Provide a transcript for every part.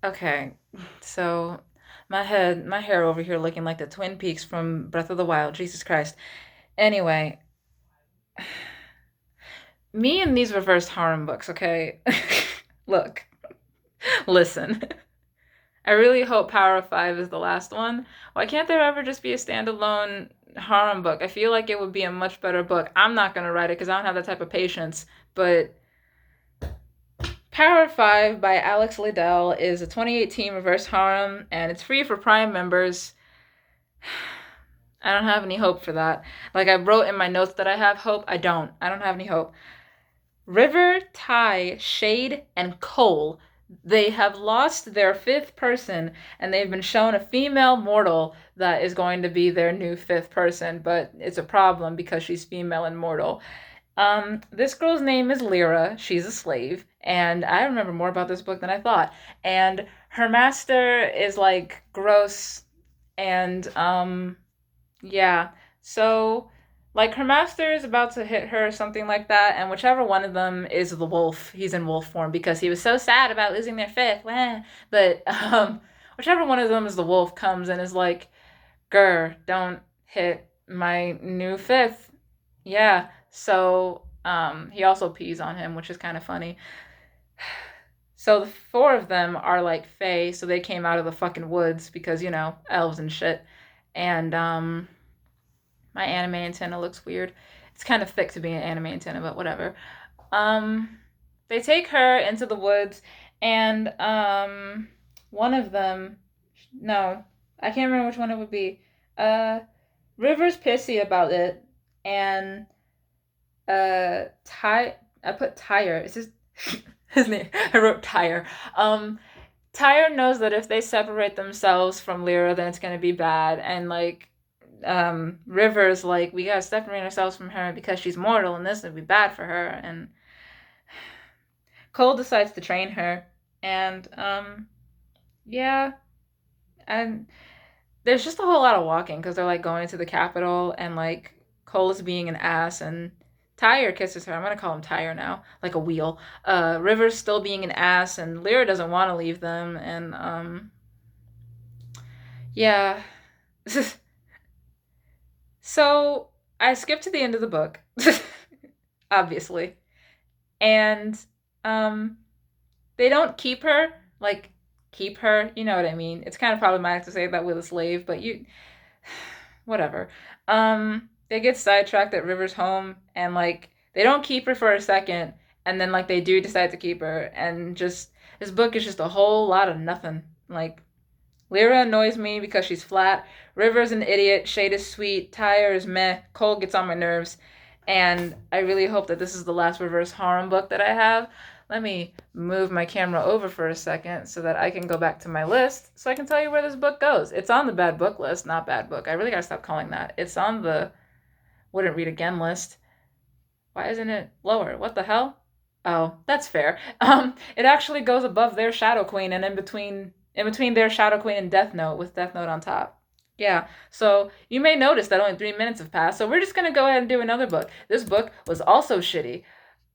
Okay, so my hair over here looking like the Twin Peaks from Breath of the Wild. Jesus Christ. Anyway, me and these reverse harem books, okay? Look, listen. I really hope Power of Five is the last one. Why can't there ever just be a standalone harem book? I feel like it would be a much better book. I'm not gonna write it because I don't have that type of patience, but Power of Five by Alex Liddell is a 2018 reverse harem, and it's free for Prime members. I don't have any hope for that. Like I wrote in my notes that I have hope. I don't. I don't have any hope. River, Ty, Shade, and Cole. They have lost their fifth person, and they've been shown a female mortal that is going to be their new fifth person, but it's a problem because she's female and mortal. This girl's name is Lyra. She's a slave, and I remember more about this book than I thought. And her master is like gross, and yeah. So, like, her master is about to hit her or something like that, and whichever one of them is the wolf, he's in wolf form because he was so sad about losing their fifth. But whichever one of them is the wolf comes and is like, "Grr, don't hit my new fifth." Yeah. So he also pees on him, which is kind of funny. So the four of them are like fae, so they came out of the fucking woods because elves and shit. And my anime antenna looks weird. It's kind of thick to be an anime antenna, but whatever. Um, they take her into the woods, and one of them, no, I can't remember which one it would be. Uh, River's pissy about it, and Ty, I put Tyre. It's just his name. I wrote Tyre. Tyre knows that if they separate themselves from Lyra, then it's gonna be bad, and like River's like, we gotta separate ourselves from her because she's mortal and this would be bad for her. And Cole decides to train her. And yeah, and there's just a whole lot of walking because they're like going to the capital and like Cole is being an ass and Tyre kisses her. I'm gonna call him Tyre now, like a wheel. River's still being an ass and Lyra doesn't want to leave them. And yeah. So I skipped to the end of the book, obviously, and um, they don't keep her like keep her. You know what I mean? It's kind of problematic to say that with a slave, but whatever. They get sidetracked at River's home, and like they don't keep her for a second, and then like they do decide to keep her, and just this book is just a whole lot of nothing. Like Lyra annoys me because she's flat. River's an idiot. Shade is sweet. Tyre is meh. Cole gets on my nerves. And I really hope that this is the last reverse harem book that I have. Let me move my camera over for a second so that I can go back to my list so I can tell you where this book goes. It's on the bad book list, not bad book. I really gotta stop calling that. It's on the wouldn't read again list. Why isn't it lower? What the hell? Oh, that's fair. It actually goes above their Shadow Queen and in between their Shadow Queen and Death Note with Death Note on top. Yeah, so you may notice that only 3 minutes have passed, so we're just gonna go ahead and do another book. This book was also shitty.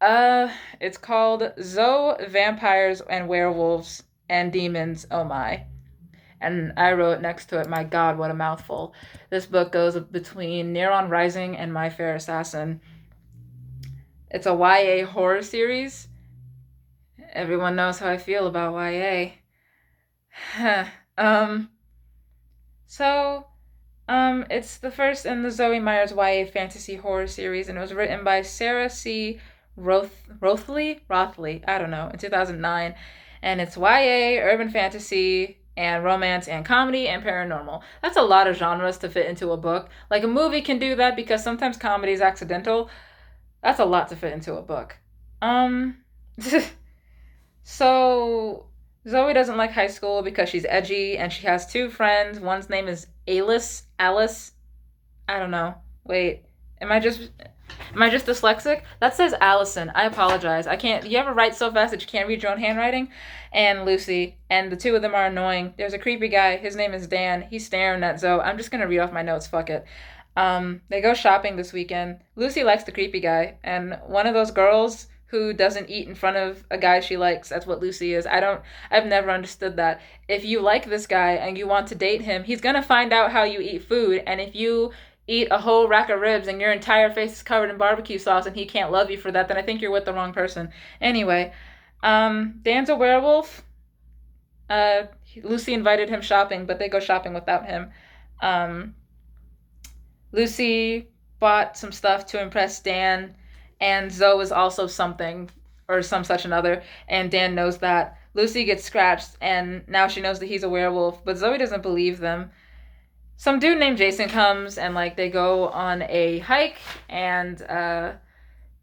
It's called Xoe Vampires and Werewolves and Demons, oh my. And I wrote next to it, my god, what a mouthful. This book goes between Neron Rising and My Fair Assassin. It's a YA horror series. Everyone knows how I feel about YA. um, so, it's the first in the Zoe Myers YA fantasy horror series, and it was written by Sarah C. Rothley, I don't know, in 2009. And it's YA, urban fantasy, and romance, and comedy, and paranormal. That's a lot of genres to fit into a book. Like, a movie can do that because sometimes comedy is accidental. That's a lot to fit into a book. Um, so Zoe doesn't like high school because she's edgy and she has two friends. One's name is Alice. I don't know. Wait, am I just dyslexic? That says Allison. I apologize. I can't. You ever write so fast that you can't read your own handwriting? And Lucy, and the two of them are annoying. There's a creepy guy. His name is Dan. He's staring at Zoe. I'm just gonna read off my notes. Fuck it. They go shopping this weekend. Lucy likes the creepy guy, and one of those girls who doesn't eat in front of a guy she likes. That's what Lucy is. I've never understood that. If you like this guy and you want to date him, he's gonna find out how you eat food. And if you eat a whole rack of ribs and your entire face is covered in barbecue sauce and he can't love you for that, then I think you're with the wrong person. Anyway, Dan's a werewolf. Lucy invited him shopping, but they go shopping without him. Um, Lucy bought some stuff to impress Dan, and Xoe is also something or some such another, and Dan knows that. Lucy gets scratched, and now she knows that he's a werewolf, but Xoe doesn't believe them. Some dude named Jason comes, and like they go on a hike, and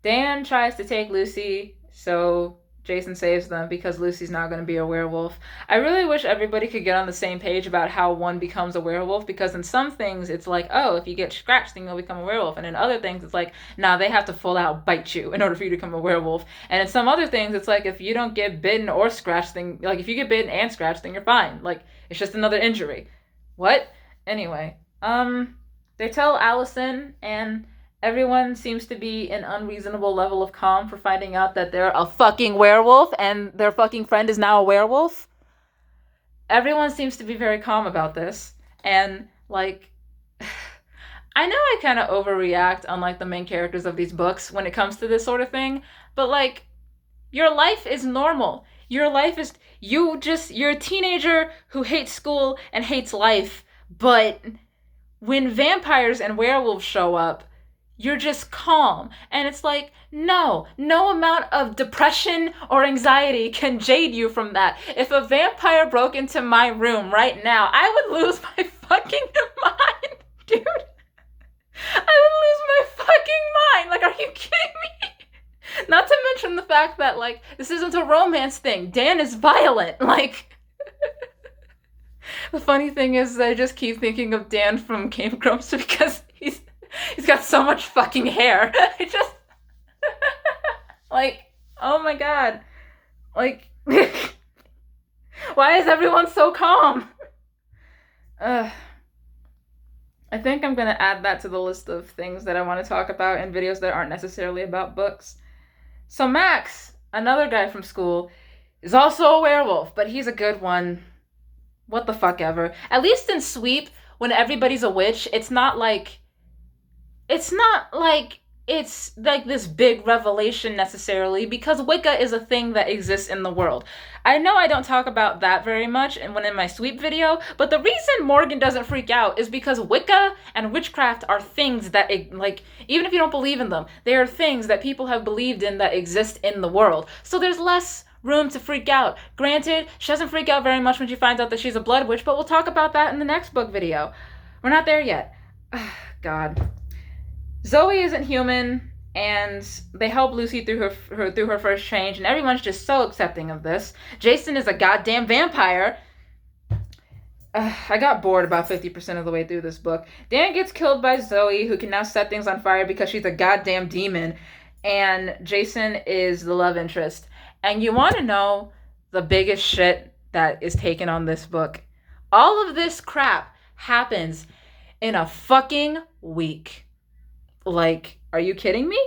Dan tries to take Lucy, so Jason saves them because Lucy's not going to be a werewolf. I really wish everybody could get on the same page about how one becomes a werewolf, because in some things it's like, oh, if you get scratched then you'll become a werewolf, and in other things it's like, nah, they have to full out bite you in order for you to become a werewolf. And in some other things it's like, if you don't get bitten or scratched, then like if you get bitten and scratched then you're fine. Like it's just another injury. What? Anyway, they tell Allison, and everyone seems to be an unreasonable level of calm for finding out that they're a fucking werewolf and their fucking friend is now a werewolf. Everyone seems to be very calm about this. And, like, I know I kind of overreact, unlike the main characters of these books, when it comes to this sort of thing. But, like, your life is normal. Your life is... You're a teenager who hates school and hates life. But when vampires and werewolves show up, you're just calm. And it's like, no amount of depression or anxiety can jade you from that. If a vampire broke into my room right now, I would lose my fucking mind, dude. I would lose my fucking mind. Like, are you kidding me? Not to mention the fact that, like, this isn't a romance thing. Dan is violent. Like, the funny thing is I just keep thinking of Dan from Game Grumps because he's got so much fucking hair. I just... like, oh my god. Like, why is everyone so calm? I think I'm gonna add that to the list of things that I want to talk about in videos that aren't necessarily about books. So Max, another guy from school, is also a werewolf, but he's a good one. What the fuck ever. At least in Sweep, when everybody's a witch, it's not like it's like this big revelation necessarily, because Wicca is a thing that exists in the world. I know I don't talk about that very much when in my Sweep video, but the reason Morgan doesn't freak out is because Wicca and witchcraft are things that, like, even if you don't believe in them, they are things that people have believed in that exist in the world. So there's less room to freak out. Granted, she doesn't freak out very much when she finds out that she's a blood witch, but we'll talk about that in the next book video. We're not there yet. God. Xoe isn't human, and they help Lucy through her first change, and everyone's just so accepting of this. Jason is a goddamn vampire. I got bored about 50% of the way through this book. Dan gets killed by Xoe, who can now set things on fire because she's a goddamn demon, and Jason is the love interest. And you want to know the biggest shit that is taken on this book? All of this crap happens in a fucking week. Like, are you kidding me?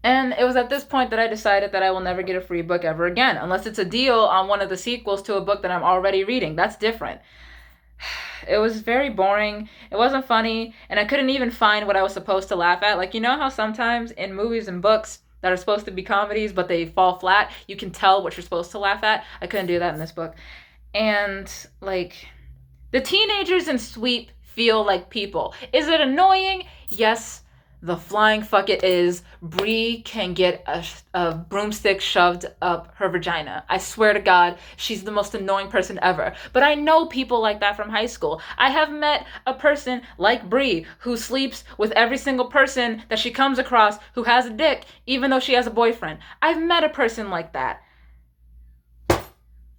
And it was at this point that I decided that I will never get a free book ever again, unless it's a deal on one of the sequels to a book that I'm already reading. That's different. It was very boring. It wasn't funny, and I couldn't even find what I was supposed to laugh at. Like, you know how sometimes in movies and books that are supposed to be comedies, but they fall flat, you can tell what you're supposed to laugh at? I couldn't do that in this book. And, like, the teenagers in Sweep feel like people. Is it annoying? Yes, the flying fuck it is. Bree can get a broomstick shoved up her vagina. I swear to God, she's the most annoying person ever. But I know people like that from high school. I have met a person like Bree who sleeps with every single person that she comes across who has a dick, even though she has a boyfriend. I've met a person like that.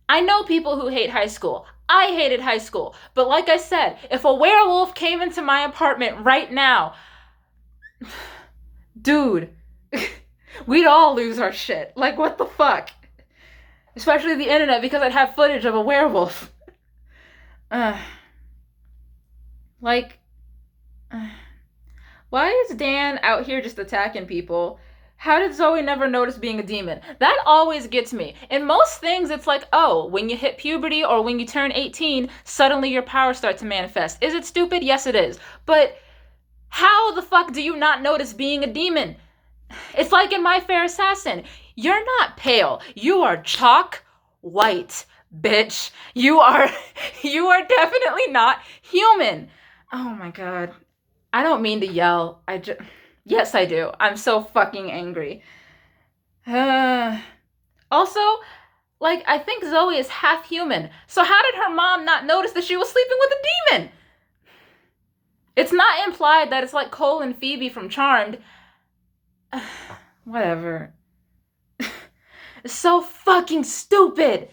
I know people who hate high school. I hated high school. But like I said, if a werewolf came into my apartment right now, dude, we'd all lose our shit. Like, what the fuck? Especially the internet, because I'd have footage of a werewolf. Why is Dan out here just attacking people? How did Xoe never notice being a demon? That always gets me. In most things, it's like, oh, when you hit puberty or when you turn 18, suddenly your powers start to manifest. Is it stupid? Yes, it is. But how the fuck do you not notice being a demon? It's like in My Fair Assassin. You're not pale. You are chalk white, bitch. You are definitely not human. Oh my god. I don't mean to yell. Yes, I do. I'm so fucking angry. Also, like, I think Xoe is half human. So how did her mom not notice that she was sleeping with a demon? It's not implied that it's like Cole and Phoebe from Charmed. Whatever. It's so fucking stupid.